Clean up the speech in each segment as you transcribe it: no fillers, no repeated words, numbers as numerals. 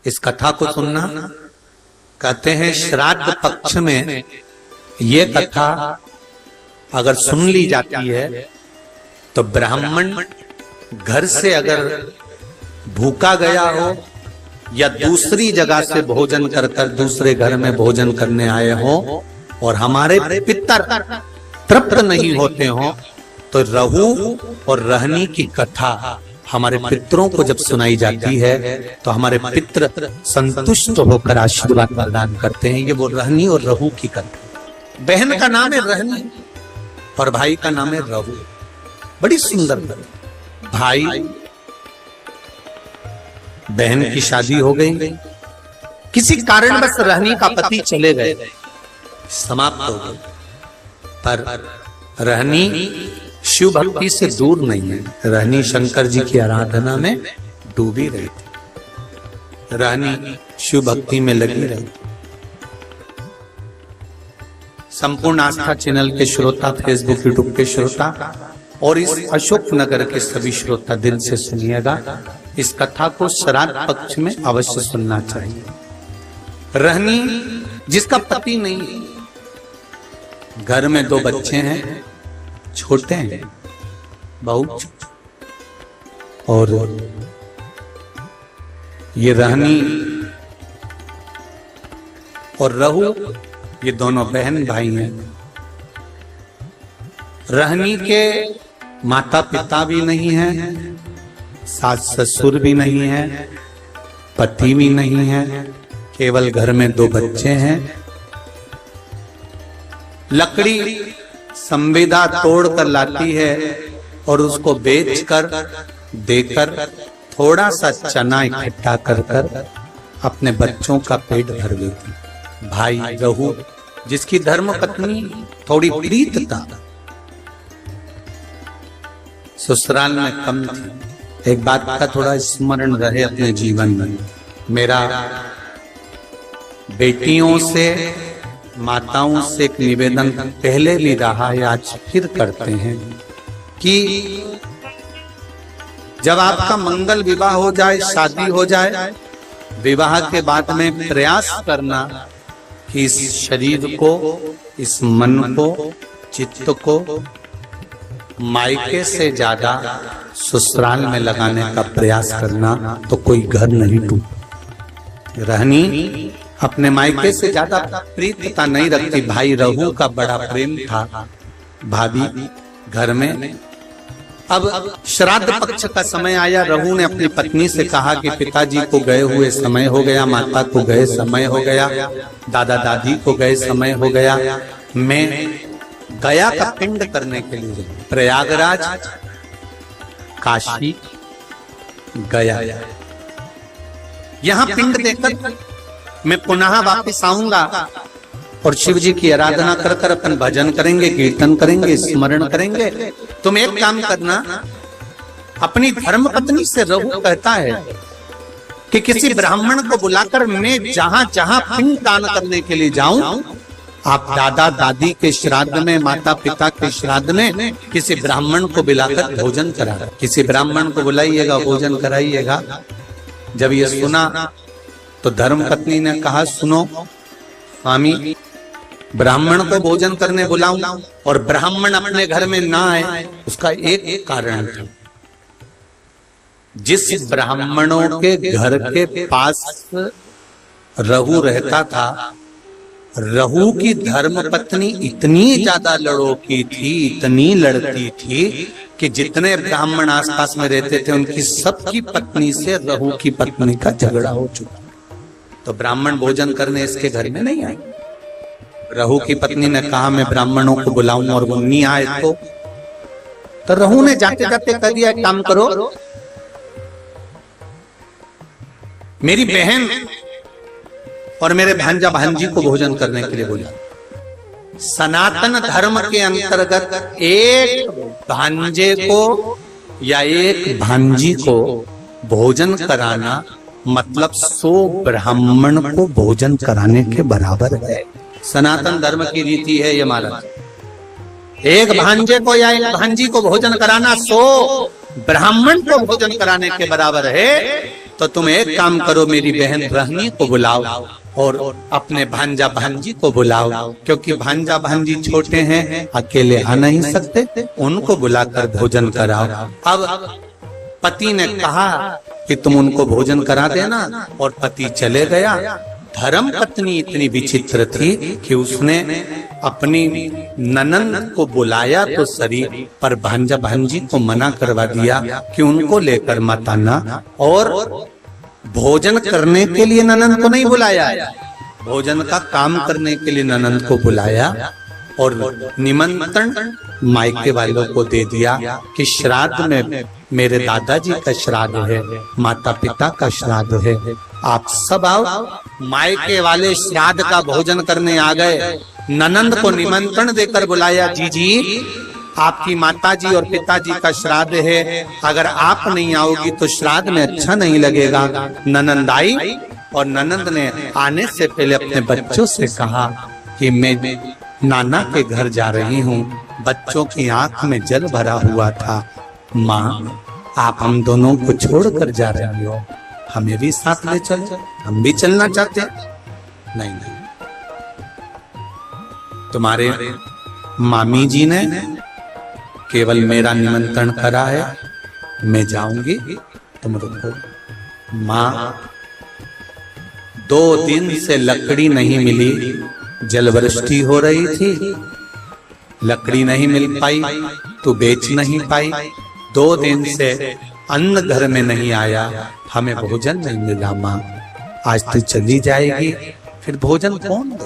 इस कथा को सुनना। कहते हैं श्राद्ध पक्ष में ये कथा अगर सुन ली जाती है तो ब्राह्मण घर से अगर भूखा गया हो या दूसरी जगह से भोजन कर दूसरे घर में भोजन करने आए हो और हमारे पितर तृप्त नहीं होते हो, तो रहू और रहनी की कथा हमारे पितरों को जब सुनाई जाती है तो हमारे पितर संतुष्ट होकर आशीर्वाद प्रदान करते हैं। ये वो रहनी और रहू की कथा। बहन का नाम है रहनी और भाई का नाम है रहू। बड़ी सुंदर कथा। भाई बहन की शादी हो गई, किसी कारणवश रहनी का पति चले गए, समाप्त हो गए, पर रहनी शिव भक्ति से दूर नहीं है। रहनी शंकर जी की आराधना में डूबी रहती, रहनी शिव भक्ति में लगी रहती। संपूर्ण आस्था चैनल के श्रोता, फेसबुक यूट्यूब के श्रोता और इस अशोक नगर के सभी श्रोता दिल से सुनिएगा। इस कथा को श्राद्ध पक्ष में अवश्य सुनना चाहिए। रहनी जिसका पति नहीं, घर में 2 बच्चे हैं, छोटे हैं बहुत, और ये रहनी और रहू ये दोनों बहन भाई हैं। रहनी के माता पिता भी नहीं है, सास ससुर भी नहीं है, पति भी नहीं है, केवल घर में 2 बच्चे हैं। लकड़ी संविदा तोड़ कर लाती है और उसको बेचकर देकर थोड़ा सा चना इकट्ठा कर अपने बच्चों का पेट भर देती। भाई रहू जिसकी धर्म पत्नी थोड़ी प्रीत था, ससुराल में कम थी। एक बात का थोड़ा स्मरण रहे अपने जीवन में। मेरा बेटियों से, माताओं से एक निवेदन पहले भी रहा है, आज फिर करते हैं कि जब आपका मंगल विवाह हो जाए, शादी हो जाए, विवाह के बाद में प्रयास करना कि इस शरीर को, इस मन को, चित्त को मायके से ज्यादा ससुराल में लगाने का प्रयास करना, तो कोई घर नहीं टूटे। रहनी अपने मायके से ज्यादा प्रीतता नहीं रखती। भाई रहू का बड़ा प्रेम था भाभी घर में। अब श्राद्ध पक्ष का समय आया, रहू ने अपनी पत्नी से कहा कि पिताजी को गए हुए समय हो गया, माता को गए समय हो गया, दादा दादी को गए समय हो गया, मैं गया का पिंड करने के लिए प्रयागराज, काशी गया, यहाँ पिंड देकर मैं पुनः वापस आऊंगा और शिव जी की आराधना कर अपन भजन करेंगे, कीर्तन करेंगे, स्मरण करेंगे। तुम एक काम करना, अपनी धर्म पत्नी से रहू कहता है कि किसी ब्राह्मण को बुलाकर मैं जहां जहां पिंड दान करने के लिए जाऊं, आप दादा दादी के श्राद्ध में, माता पिता के श्राद्ध में किसी ब्राह्मण को बुलाकर भोजन करा, किसी ब्राह्मण को बुलाइएगा, भोजन कराइएगा। जब ये सुना तो धर्म पत्नी ने कहा, सुनो स्वामी, ब्राह्मण को भोजन करने बुलाऊं और ब्राह्मण अपने घर में ना आए, उसका एक कारण था। जिस ब्राह्मणों के घर के पास रहू रहता था, रहू की धर्म पत्नी इतनी ज्यादा लड़ोकी थी, इतनी लड़ती थी कि जितने ब्राह्मण आसपास में रहते थे उनकी सबकी पत्नी से रहू की पत्नी का झगड़ा हो चुका। तो ब्राह्मण भोजन करने इसके घर में नहीं आए। रहू की पत्नी ने कहा मैं ब्राह्मणों को बुलाऊं और वो नहीं आए तो रहू ने जाते जाते कह दिया, काम करो, मेरी बहन और मेरे भांजा भांजी को भोजन करने के लिए बोला। सनातन धर्म के अंतर्गत एक भांजे को या एक भांजी को भोजन कराना मतलब 100 ब्राह्मण को भोजन कराने के बराबर है। सनातन धर्म की रीति है ये महाराज। एक भांजे को या एक भांजी को भोजन कराना 100 ब्राह्मण को भोजन कराने के बराबर है। तो तुम एक काम करो, मेरी बहन रहनी को बुलाओ और अपने भांजा भांजी को बुलाओ, क्योंकि भांजा भांजी छोटे हैं, अकेले आ नहीं सकते, उनको बुलाकर भोजन कराओ। अब पति ने कहा कि तुम उनको भोजन करा देना, और पति चले गया। धर्म पत्नी इतनी विचित्र थी कि उसने अपनी ननंद को बुलाया तो सरी, पर भांजा भांजी को मना करवा दिया कि उनको लेकर मत आना, और भोजन करने के लिए ननंद को नहीं बुलाया, भोजन का काम करने के लिए ननंद को बुलाया, और निमंत्रण मायके वालों को दे दिया कि श्राद्ध में मेरे दादाजी का श्राद्ध है, माता पिता का श्राद्ध है, आप सब आओ। मायके वाले श्राद्ध का भोजन करने आ गए। ननंद को निमंत्रण देकर बुलाया, जी आपकी माताजी और पिताजी का श्राद्ध है, अगर आप नहीं आओगी तो श्राद्ध में अच्छा नहीं लगेगा। ननंद आई, और ननंद ने आने से पहले अपने बच्चों से कहा कि मैं नाना के घर जा रही हूँ। बच्चों की आंख में जल भरा हुआ था। माँ, आप हम दोनों को छोड़कर जा रही हो, हमें भी साथ ले चलो, हम भी चलना चाहते हैं। नहीं, तुम्हारे मामी जी ने केवल मेरा निमंत्रण करा है, मैं जाऊंगी, तुम रुको। माँ, 2 दिन से लकड़ी नहीं मिली, जलवृष्टि हो रही थी, लकड़ी नहीं मिल पाई तो बेच नहीं पाई, 2 दिन से अन्न घर में नहीं आया, हमें भोजन नहीं मिला। माँ, आज तू चली जाएगी, फिर भोजन कौन दे?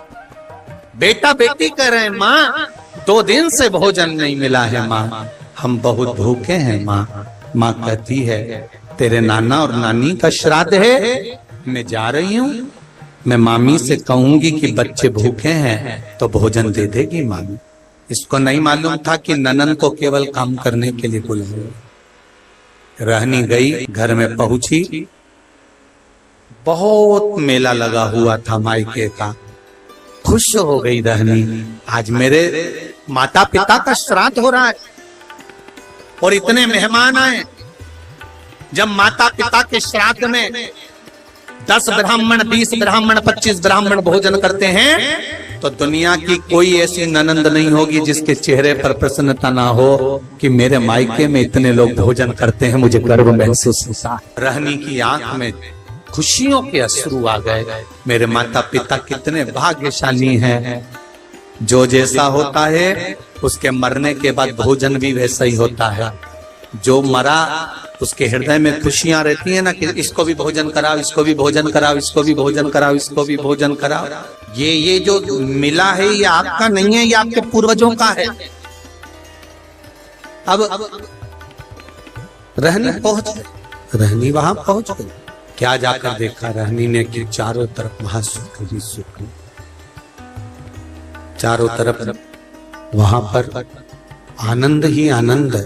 बेटा बेटी कह रहे हैं, माँ 2 दिन से भोजन नहीं मिला है, माँ हम बहुत भूखे हैं। माँ कहती है, तेरे नाना और नानी का श्राद्ध है, मैं जा रही हूँ, मैं मामी से कहूंगी कि बच्चे भूखे हैं तो भोजन दे देगी मामी। इसको नहीं मालूम था कि ननंद को केवल काम करने के लिए बुलाया। रहनी गई, घर में पहुंची, बहुत मेला लगा हुआ था मायके का। खुश हो गई रहनी, आज मेरे माता पिता का श्राद्ध हो रहा है और इतने मेहमान आए। जब माता पिता के श्राद्ध में 10 ब्राह्मण, 20 ब्राह्मण, 25 ब्राह्मण भोजन करते हैं, तो दुनिया की कोई ऐसी ननंद नहीं होगी जिसके चेहरे पर प्रसन्नता ना हो कि मेरे मायके में इतने लोग भोजन करते हैं, मुझे गर्व महसूस होता। रहनी की आंख में खुशियों के अश्रु आ गए। मेरे माता पिता कितने भाग्यशाली हैं। जो जैसा होता है उसके मरने के बाद भोजन भी वैसा ही होता है। जो मरा उसके हृदय में खुशियां रहती है ना कि इसको भी भोजन कराओ, इसको भी भोजन कराओ, इसको भी भोजन कराओ, इसको भी भोजन कराओ। ये जो मिला है ये आपका नहीं है, ये आपके पूर्वजों का है। अब रहनी पहुंच गई, रहनी वहां पहुंच गई। क्या जाकर देखा रहनी ने कि चारों तरफ वहां सुख ही सुख, चारों तरफ वहां पर आनंद ही आनंद है।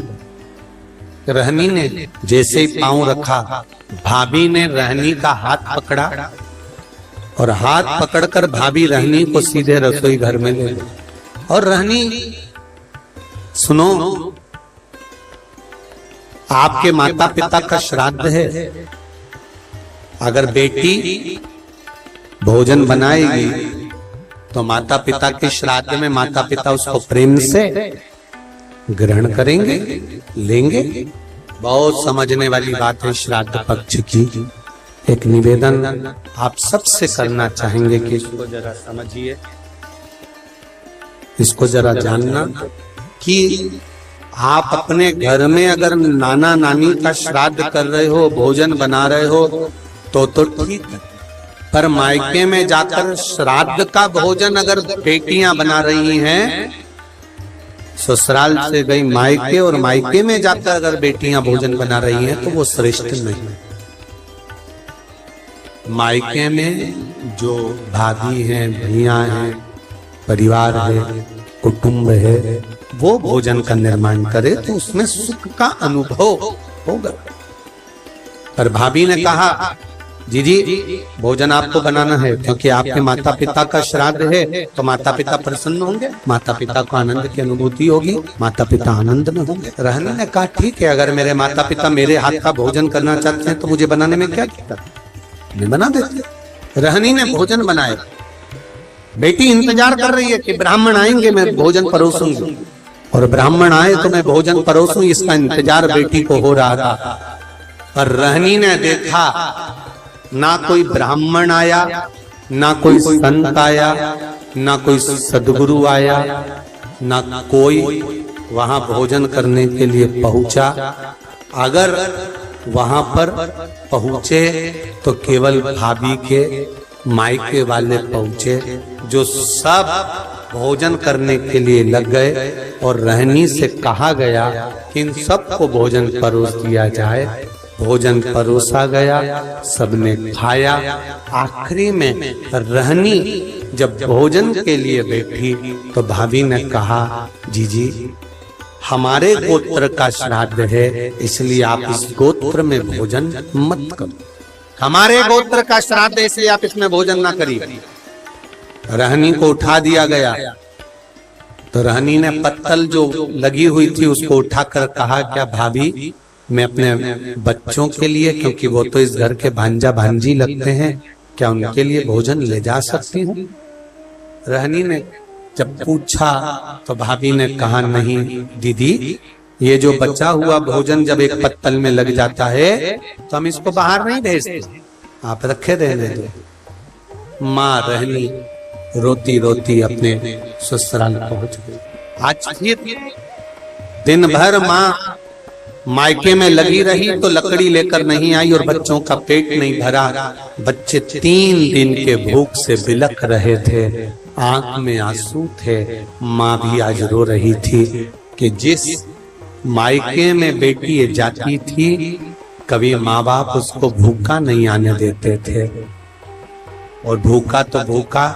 रहनी ने जैसे ही पांव रखा, भाभी ने रहनी का हाथ पकड़ा और हाथ पकड़कर भाभी रहनी को सीधे रसोई घर में ले गई। और रहनी, सुनो, आपके माता पिता का श्राद्ध है, अगर बेटी भोजन बनाएगी तो माता पिता के श्राद्ध में माता पिता उसको प्रेम से ग्रहण करेंगे, लेंगे। बहुत समझने वाली बात है श्राद्ध पक्ष की। एक निवेदन आप सबसे करना चाहेंगे कि इसको जरा समझिए, इसको जरा जानना कि आप अपने घर में अगर नाना नानी का श्राद्ध कर रहे हो, भोजन बना रहे हो तो ठीक है, पर मायके में जाकर श्राद्ध का भोजन अगर बेटियां बना रही हैं, ससुराल से गई मायके और मायके में जाकर अगर बेटियां भोजन बना रही हैं तो वो श्रेष्ठ नहीं। मायके में जो भाभी हैं, भैया हैं, परिवार है, कुटुंब है, वो भोजन का निर्माण करे तो उसमें सुख का अनुभव होगा। पर भाभी ने कहा जी भोजन आपको बनाना है क्योंकि आपके माता पिता का श्राद्ध है, तो माता पिता प्रसन्न होंगे, माता पिता को आनंद की अनुभूति होगी, माता पिता आनंद में होंगे। रहनी ने कहा ठीक है, अगर मेरे माता पिता मेरे हाथ का भोजन करना चाहते हैं तो मुझे बनाने में क्या दिक्कत, मैं बना देती। रहनी ने भोजन बनाया। बेटी इंतजार कर रही है कि ब्राह्मण आएंगे मैं भोजन परोसूंगी, और ब्राह्मण आए तो मैं भोजन परोसूं, इसका इंतजार बेटी को हो रहा था। पर रहनी ने देखा ना कोई ब्राह्मण आया, ना कोई संत आया, ना कोई सदगुरु आया, ना कोई वहां भोजन करने के लिए पहुंचा। अगर वहां पर पहुंचे तो केवल भाभी के मायके वाले पहुंचे, जो सब भोजन करने के लिए लग गए। और रहनी से कहा गया कि इन सबको भोजन परोस दिया जाए। भोजन परोसा गया, सबने खाया। आखिरी में रहनी जब भोजन के लिए बैठी तो भाभी ने कहा, जीजी हमारे गोत्र का श्राद्ध है, इसलिए आप इस गोत्र में भोजन मत करो। हमारे गोत्र का श्राद्ध है इसलिए आप इसमें भोजन ना करिए। रहनी को उठा दिया गया तो रहनी ने पत्तल जो लगी हुई थी उसको उठाकर कहा, क्या भाभी मैं अपने बच्चों के लिए, क्योंकि वो तो इस घर के भांजा भांजी लगते हैं, क्या उनके लिए भोजन ले जा सकती हूँ? रहनी ने जब पूछा तो भाभी ने कहा, नहीं दीदी, ये जो बचा हुआ भोजन जब एक पत्तल में लग जाता है तो हम इसको बाहर नहीं भेजते, आप रखे रहने दो। माँ रहनी रोती रोती अपने ससुराल पहुंच गई। आज फिर दिन भर माँ मायके में लगी रही तो लकड़ी लेकर नहीं आई और बच्चों का पेट नहीं भरा। बच्चे 3 दिन के भूख से बिलख रहे थे, आंख में आंसू थे। माँ भी आज रो रही थी कि जिस मायके में बेटी जाती थी कभी माँ बाप उसको भूखा नहीं आने देते थे, और भूखा तो भूखा,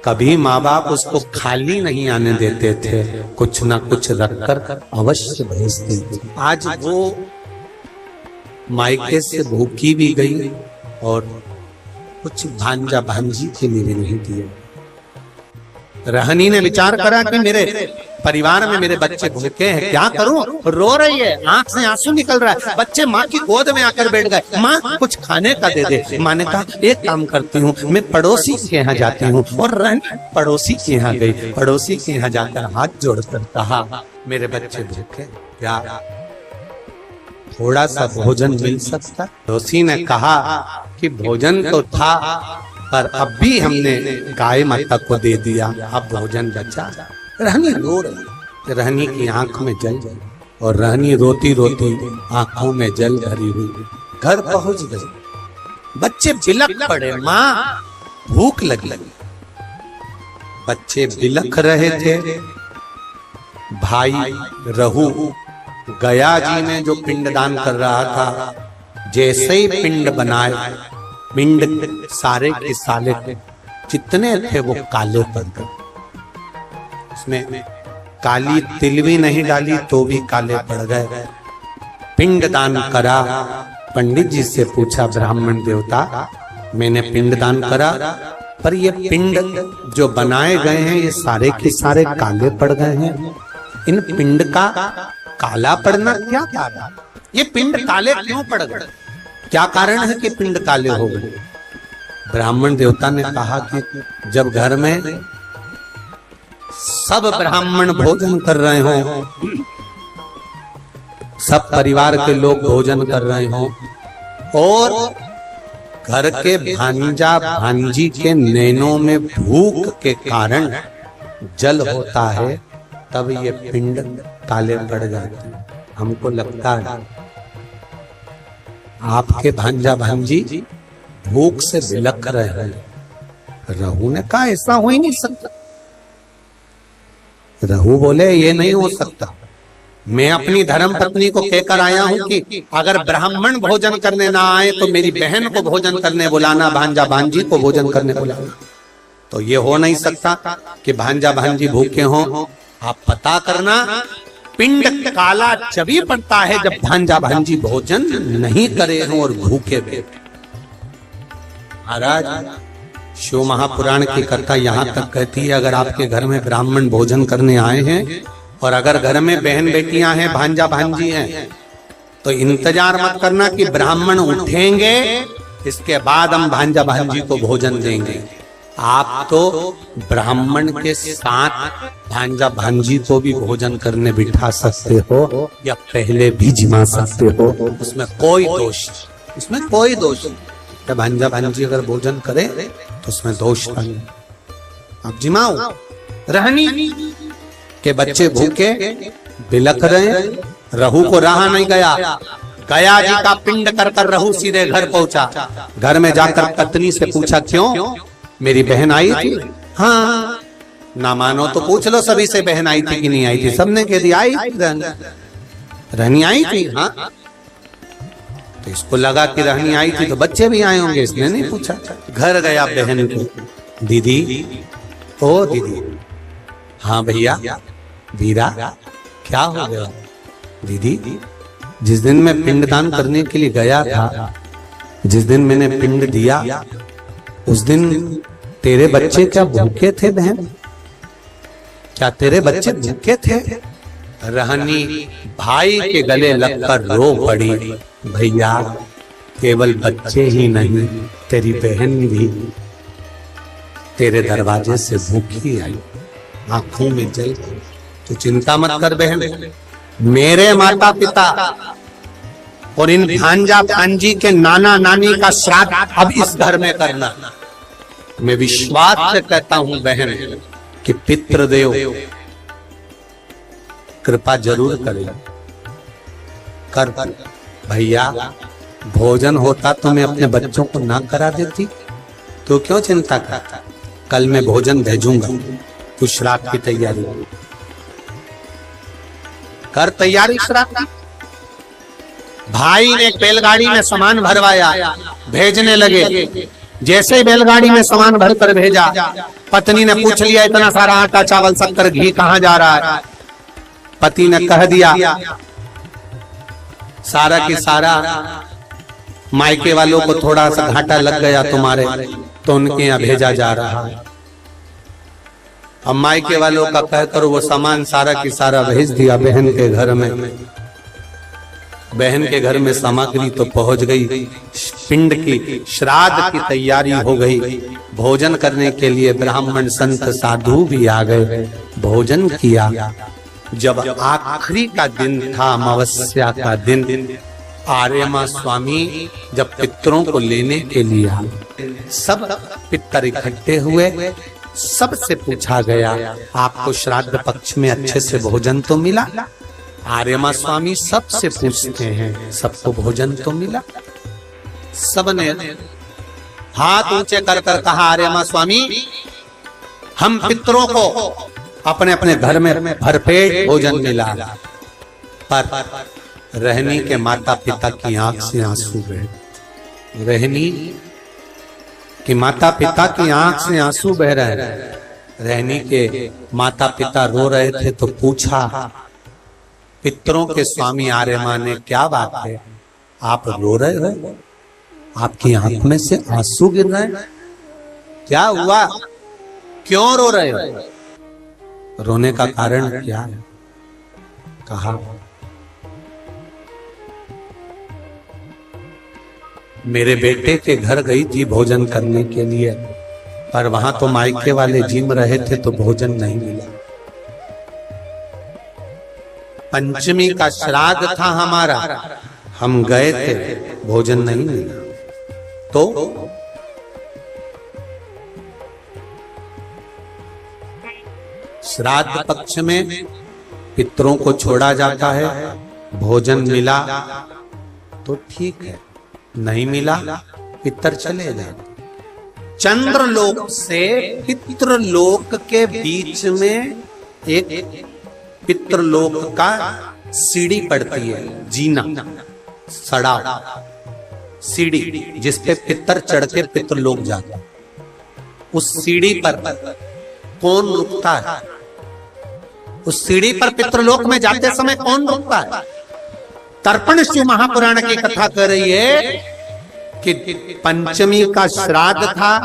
कभी माँ बाप उसको खाली नहीं आने देते थे, कुछ ना कुछ रखकर अवश्य भेजते थे। आज वो मायके से भूखी भी गई और कुछ भांजा भांजी के लिए भी नहीं दिया। रहनी ने विचार करा कि मेरे परिवार में मेरे बच्चे भूखे हैं, क्या करूं? रो रही है, आंख से आंसू निकल रहा है, बच्चे माँ की गोद में आकर बैठ गए। माँ कुछ खाने का दे दे। माँ ने कहा एक काम करती हूँ, मैं पड़ोसी के यहाँ जाती हूँ। और रहनी पड़ोसी के यहाँ गई। पड़ोसी के यहाँ जाकर हाथ जोड़कर कहा, मेरे बच्चे भूखे, क्या थोड़ा सा भोजन मिल सकता? पड़ोसी ने कहा कि भोजन तो था, पर अब भी हमने गाय माता को दे दिया, अब भोजन बचा। रहनी रो रही, रहनी की आंख में जल और रहनी रोती रोती आंखों में जल भरी हुई घर पहुंच गई। बच्चे बिलख पड़े, माँ भूख लगी। बच्चे बिलख रहे थे। भाई रहू गया जी में जो पिंडदान कर रहा था, जैसे ही पिंड बनाए, पिंड सारे के सारे जितने थे वो काले पड़ गए। उसमें काली तिल भी नहीं डाली तो भी काले पड़ गए। पिंड दान करा। पंडित जी से पूछा, ब्राह्मण देवता मैंने पिंड दान करा, पर ये पिंड जो बनाए गए हैं ये सारे के सारे काले पड़ गए हैं, इन पिंड का काला पड़ना क्या कारण? ये पिंड काले क्यों पड़ गए? क्या कारण है कि पिंड काले हो गए? ब्राह्मण देवता ने कहा कि जब घर में सब ब्राह्मण भोजन कर रहे हो, सब परिवार के लोग भोजन कर रहे हो, और घर के भांजा भांजी के नैनों में भूख के कारण जल होता है, तब ये पिंड काले पड़ जाते हैं। हमको लगता है आपके भांजा भांजी भूख से बिलख रहे हैं। रहू ने कहा ऐसा हो ही नहीं सकता। रहू बोले ये नहीं हो सकता, मैं अपनी धर्म पत्नी को कहकर आया हूं कि अगर ब्राह्मण भोजन करने ना आए तो मेरी बहन को भोजन करने बुलाना, भांजा भांजी को भोजन करने बुलाना। तो ये हो नहीं सकता कि भांजा भांजी भूखे हों। आप पता करना, पिंड काला जभी पड़ता है जब भांजा भांजी भोजन नहीं करे हों और भूखे बैठे। महाराज, शिव महापुराण की कथा यहाँ तक कहती है, अगर आपके घर में ब्राह्मण भोजन करने आए हैं और अगर घर में बहन बेटियां हैं, भांजा भांजी हैं, तो इंतजार मत करना कि ब्राह्मण उठेंगे इसके बाद हम भांजा भांजी को भोजन देंगे। आप तो ब्राह्मण के साथ भांजा भांजी को भी भोजन करने बिठा सकते हो या पहले भी जिमा सकते हो, उसमें कोई दोष, उसमें कोई दोष नहीं। भांजा भांजी अगर भोजन करे तो उसमें दोष नहीं। आप जिमाओ। रहनी के बच्चे भूखे बिलख रहे, रहू को रहा नहीं गया, गया जी का पिंड कर कर रहू सीधे घर पहुंचा। घर में जाकर पत्नी से पूछा, क्यों मेरी बहन आई थी? हाँ, ना मानो तो पूछ लो सभी से, बहन आई थी कि नहीं आई थी? सबने कह दिया आई थी, रहनी आई थी। हाँ, तो इसको लगा कि रहनी आई थी तो बच्चे भी आए होंगे, इसने नहीं पूछा। घर गया बहन को, दीदी, ओ दीदी। हाँ भैया, वीरा क्या हो गया? दीदी, जिस दिन मैं पिंडदान करने के लिए गया था, जिस दिन मैंने पिंड दिया, उस दिन तेरे बच्चे क्या भूखे थे बहन? क्या तेरे बच्चे भूखे थे? रहनी भाई के गले लगकर रो पड़ी, भैया केवल बच्चे ही नहीं, तेरी बहन भी तेरे दरवाजे से भूखी आई, आंखों में जल। तो चिंता मत कर बहन, मेरे माता पिता और इन भांजा भांजी के नाना नानी का श्राद्ध अब इस घर में करना। मैं विश्वास से कहता हूं बहन कि पितृदेव कृपा जरूर करेगा। कर भैया, भोजन होता तो मैं अपने बच्चों को ना करा देती, तो क्यों चिंता करता? कल मैं भोजन भेजूंगा, कुछ श्राद्ध की तैयारी कर। तैयारी श्राद्ध की। भाई ने बैलगाड़ी में सामान भरवाया, भेजने लगे। जैसे बैलगाड़ी में सामान भरकर भेजा, पत्नी ने पूछ लिया, इतना सारा आटा चावल शक्कर घी कहाँ जा रहा है? पति ने कह दिया, सारा की सारा मायके वालों को थोड़ा सा घाटा लग गया तुम्हारे, तो उनके यहाँ भेजा जा रहा है। अब मायके वालों का कहकर वो सामान सारा की सारा भेज दिया बहन के घर में। बहन के घर में सामग्री तो पहुंच गई, पिंड की श्राद्ध की तैयारी हो गई। भोजन करने के लिए ब्राह्मण संत साधु भी आ गए, भोजन किया। जब आखिरी का दिन था, अमावस्या का दिन, आर्यमा स्वामी जब पितरों को लेने के लिए आए, सब पितर इकट्ठे हुए। सबसे पूछा गया, आपको श्राद्ध पक्ष में अच्छे से भोजन तो मिला? आर्यमा स्वामी सबसे पूछते हैं, सबको भोजन तो मिला? सबने हाथ ऊंचे कर कर कहा, आर्यमा स्वामी, हम पितरों को अपने अपने घर में भरपेट भोजन मिला। पर रहनी के माता पिता की आंख से आंसू बहे। रहनी कि माता पिता की आंख से आंसू बह रहे हैं। रहनी के माता पिता रो रहे थे तो पूछा, पितरों के स्वामी आर्यमा ने, क्या बात है, आप रो रहे हो? आपकी आंख में से आंसू गिर रहे हैं? क्या हुआ, क्यों रो रहे हो? रोने का कारण क्या है? कहा, मेरे बेटे के घर गई थी भोजन करने के लिए, पर वहां तो मायके वाले जिम रहे थे तो भोजन नहीं मिला। पंचमी का श्राद्ध था हमारा, हम गए थे, भोजन नहीं मिला। तो श्राद्ध पक्ष में पितरों को छोड़ा जाता है, भोजन मिला तो ठीक है, नहीं मिला पितर चले जाते। चंद्रलोक से पितृलोक के बीच में एक पितृलोक का सीढ़ी पड़ती है, जीना, सड़ा सीढ़ी, जिसपे पितर चढ़ के पितृलोक जाता। उस सीढ़ी पर कौन रुकता है? उस सीढ़ी पर पितृलोक में जाते समय कौन रुकता है? तर्पण शिव महापुराण की कथा कर रही है कि पंचमी का श्राद्ध था,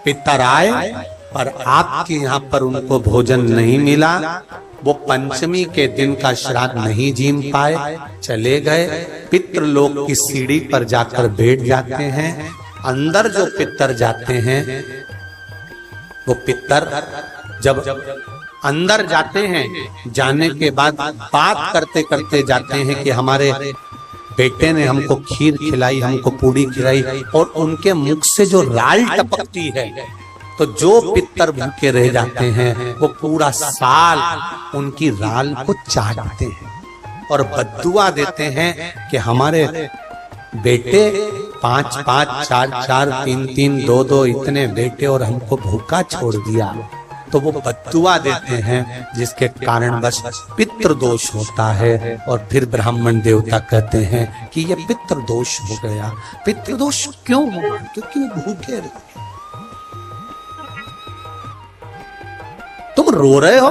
पितर आए पर आपके यहाँ पर उनको भोजन नहीं मिला, वो पंचमी के दिन का श्राद्ध नहीं जीम पाए, चले गए। पितृलोक की सीढ़ी पर जाकर बैठ जाते हैं। अंदर जो पितर जाते हैं, वो पितर जब अंदर जाते हैं, जाने के बाद बात करते करते जाते हैं कि हमारे बेटे ने हमको खीर खिलाई, हमको पूड़ी खिलाई, और उनके मुख से जो राल टपकती है, तो जो पितर भूखे रह जाते हैं वो पूरा साल उनकी राल को चाटते हैं और बद्दुआ देते हैं कि हमारे बेटे 5 5 4 4 3 3 2 2 इतने बेटे और हमको भूखा छोड़ दिया। तो वो बद्दुआ देते हैं, जिसके कारण बस पितृदोष होता है। और फिर ब्राह्मण देवता कहते हैं कि ये पितृदोष हो गया। पितृदोष क्यों हुआ? क्योंकि वो भूखे रहे। तुम रो रहे हो?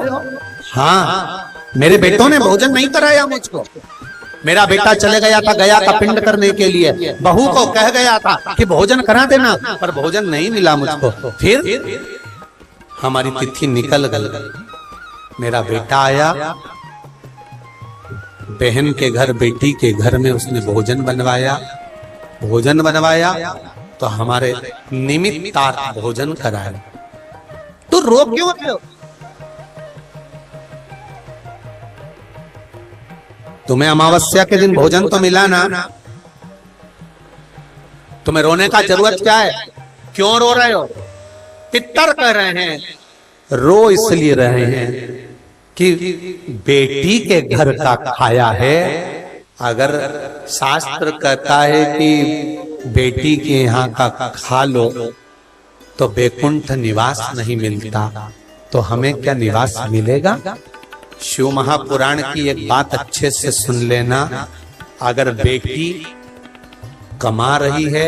हाँ, मेरे बेटों ने भोजन नहीं कराया मुझको। मेरा बेटा चले गया था पिंड करने के लिए, बहू को कह गया था कि भोजन करा देना, पर भोजन नहीं मिला मुझको। फिर हमारी तिथि निकल गई। मेरा बेटा आया, बहन के घर, बेटी के घर में उसने भोजन बनवाया तो हमारे निमित्तार्थ भोजन कराया। तो रो क्यों रहे हो? तुम्हें अमावस्या के दिन भोजन तो मिला ना, तुम्हें रोने का जरूरत क्या है? क्यों रो रहे हो? पितर कह रहे हैं, रो इसलिए रहे हैं कि बेटी के घर का खाया है। अगर शास्त्र कहता है कि बेटी के यहाँ का खा लो तो वैकुंठ निवास नहीं मिलता, तो हमें क्या निवास मिलेगा? शिव महापुराण की एक बात अच्छे से सुन लेना। अगर बेटी कमा रही है,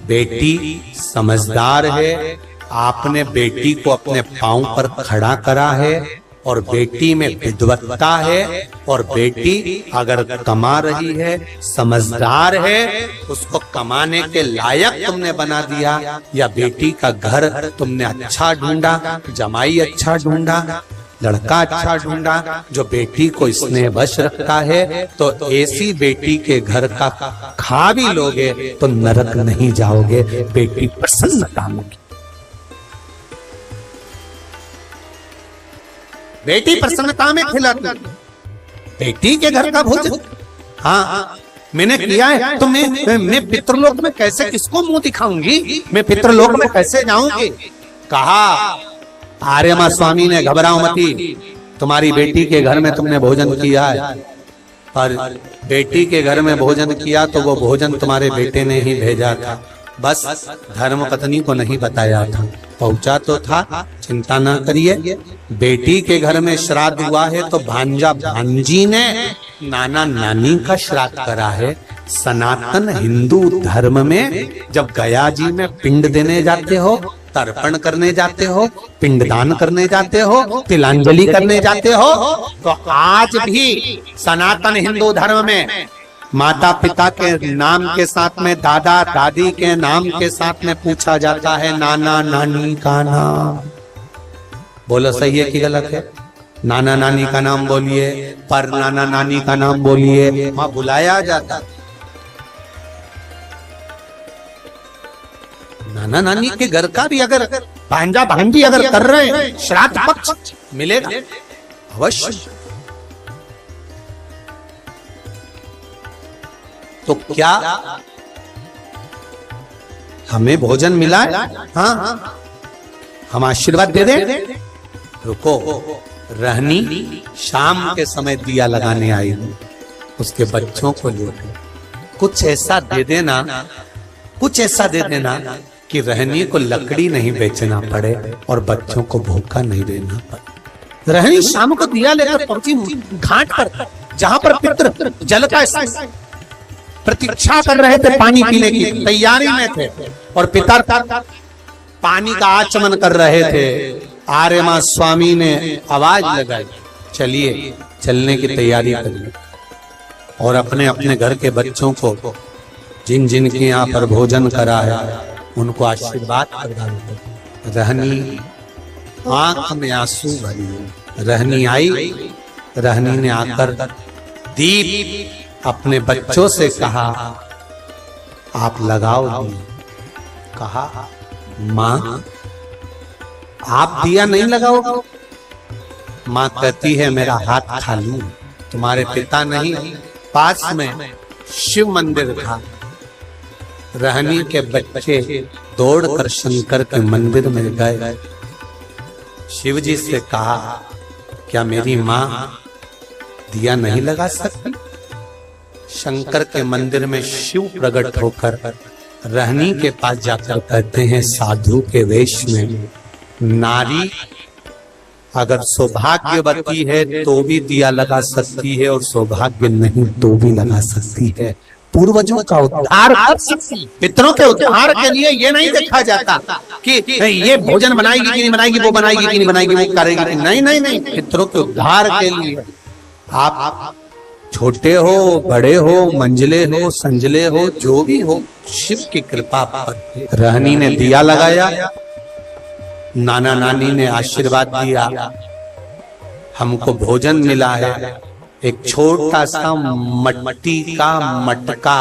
बेटी समझदार है, आपने बेटी को अपने पांव पर खड़ा करा है और बेटी में विद्वत्ता है, और बेटी अगर कमा रही है, समझदार है, उसको कमाने के लायक तुमने बना दिया, या बेटी का घर तुमने अच्छा ढूंढा, जमाई अच्छा ढूंढा, लड़का अच्छा ढूंढा जो बेटी को स्नेह वश रखता है, तो ऐसी बेटी के घर का खा भी लोगे तो नरक नहीं जाओगे, बेटी प्रसन्नता में। बेटी प्रसन्नता में खिलाती, बेटी के घर का भोजन। हाँ, मैंने किया है, तो मैं पितृलोक में कैसे, किसको मुंह दिखाऊंगी? मैं पितृलोक में कैसे जाऊंगी? कहा आर्यमा स्वामी ने, घबराओ मती, तुम्हारी बेटी के घर में तुमने भोजन किया है, और बेटी के घर में भोजन किया तो वो भोजन तुम्हारे बेटे ने ही भेजा था, बस धर्म पत्नी को नहीं बताया था। पहुंचा तो था, चिंता ना करिए। बेटी के घर में श्राद्ध हुआ है तो भांजा भांजी ने नाना नानी का श्राद्ध करा है। सनातन हिंदू धर्म में जब गया जी में पिंड देने जाते हो, तर्पण करने जाते हो, पिंडदान करने जाते हो, तिलांजलि करने जाते हो, तो आज भी सनातन हिंदू धर्म में माता पिता के नाम के साथ में, दादा दादी के नाम के साथ में पूछा जाता है नाना नानी का नाम। बोलो सही है कि गलत है? नाना नानी का नाम बोलिए, पर नाना नानी का नाम बोलिए, वहां बुलाया जाता। नाना नानी के घर का भी अगर भांजा भांजी अगर कर रहे हैं, श्राद्ध पक्ष मिलेगा अवश्य। तो क्या हमें भोजन मिला है? हाँ, हम आशीर्वाद दे दें। रुको, रहनी शाम के समय दिया लगाने आई, उसके बच्चों को ले कुछ ऐसा दे देना, कुछ ऐसा दे देना कि रहनी को लकड़ी नहीं बेचना पड़े और बच्चों को भूखा नहीं देना पड़े। रहनी शाम को दिया लेकर पहुंची घाट पर, जहां पर पितर जल का प्रतीक्षा कर रहे थे, पानी पीने की तैयारी में थे, और पितर पानी का आचमन कर रहे थे। आर्यमा स्वामी ने आवाज लगाई, चलिए चलने की तैयारी करिए, और अपने अपने घर के बच्चों को जिन जिन के यहाँ पर भोजन कराया उनको आशीर्वाद प्रदान करो। रहनी आंख में आंसू भरी। रहनी आई, रहनी ने आकर दीप अपने बच्चों से कहा आप लगाओ दीप। कहा माँ आप दिया नहीं लगाओ? माँ कहती है मेरा हाथ खाली, तुम्हारे पिता नहीं, पास में शिव मंदिर था। रहनी के बच्चे दौड़कर शंकर के मंदिर में गए। शिव जी से कहा क्या मेरी माँ दिया नहीं लगा सकती? शंकर के मंदिर में शिव प्रकट होकर रहनी के पास जाकर कहते हैं साधु के वेश में, नारी अगर सौभाग्यवती है तो भी दिया लगा सकती है और सौभाग्य नहीं तो भी लगा सकती है। पूर्वजों का उद्धार कर सकती है। पितरों के उद्धार के लिए ये नहीं देखा जाता कि ये भोजन बनाएगी कि नहीं बनाएगी, वो बनाएगी कि नहीं बनाएगी, वो करेगी कि नहीं। नहीं नहीं, पितरों के उद्धार के लिए आप छोटे हो, बड़े हो, मंझले हो, संजले हो, जो भी हो, शिव की कृपा पर। रहनी ने दिया लगाया, नाना नानी ने आशीर्वाद दिया, हमको भोजन मिला है। एक छोटा सा मट्टी का मटका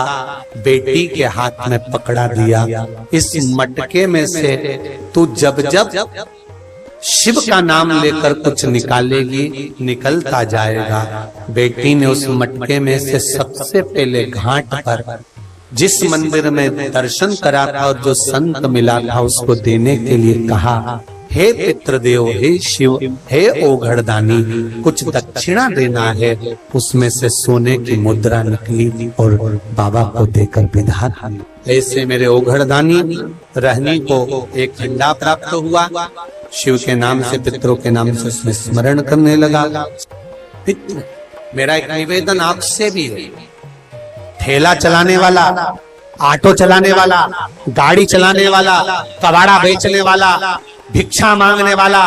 बेटी के हाथ में पकड़ा दिया। इस मटके में से तू जब जब शिव का नाम लेकर कुछ निकालेगी, निकलता जाएगा। बेटी ने उस मटके में से सबसे पहले घाट पर जिस मंदिर में दर्शन करा था और जो संत मिला था उसको देने के लिए कहा, हे पितृदेव, हे शिव, हे ओघड़दानी, कुछ दक्षिणा देना है। उसमें से सोने की मुद्रा निकली और बाबा को देकर विदा की। ऐसे मेरे ओघड़दानी रहनी को एक झंडा प्राप्त हुआ। शिव के नाम से, पितरों के नाम से उसमें स्मरण करने लगा। पितृ, मेरा एक निवेदन आपसे भी है। ठेला चलाने वाला, ऑटो चलाने वाला, गाड़ी चलाने वाला, कबाड़ा बेचने वाला, भिक्षा मांगने वाला,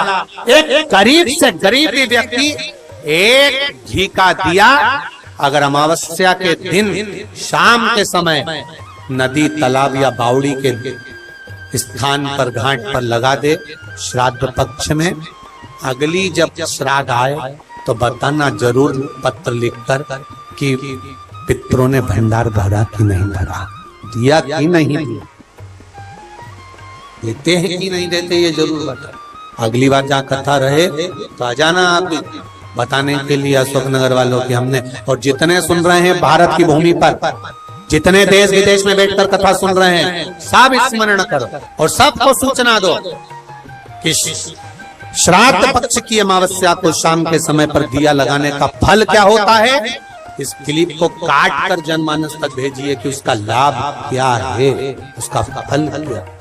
एक गरीब से गरीब व्यक्ति एक घी का दिया अगर अमावस्या के दिन शाम के समय नदी, तालाब या बावड़ी के स्थान पर, घाट पर लगा दे, श्राद्ध पक्ष में, अगली जब श्राद्ध आए तो बताना जरूर पत्र लिखकर कि पितरों ने भंडार भरा कि नहीं भरा, दिया कि नहीं दिया, देते हैं कि नहीं देते, ये जरूर बता। अगली बार जहाँ कथा रहे तो आ जाना आप बताने के लिए अशोकनगर वालों की। हमने, और जितने सुन रहे हैं भारत की भूमि पर, जितने देश विदेश में बैठकर कथा सुन रहे हैं, सब स्मरण करो और सबको सूचना दो कि श्राद्ध पक्ष की अमावस्या को शाम के समय पर दिया लगाने का फल क्या होता है। इस क्लिप को काट कर जनमानस तक भेजिए कि उसका लाभ क्या है, उसका फल क्या है।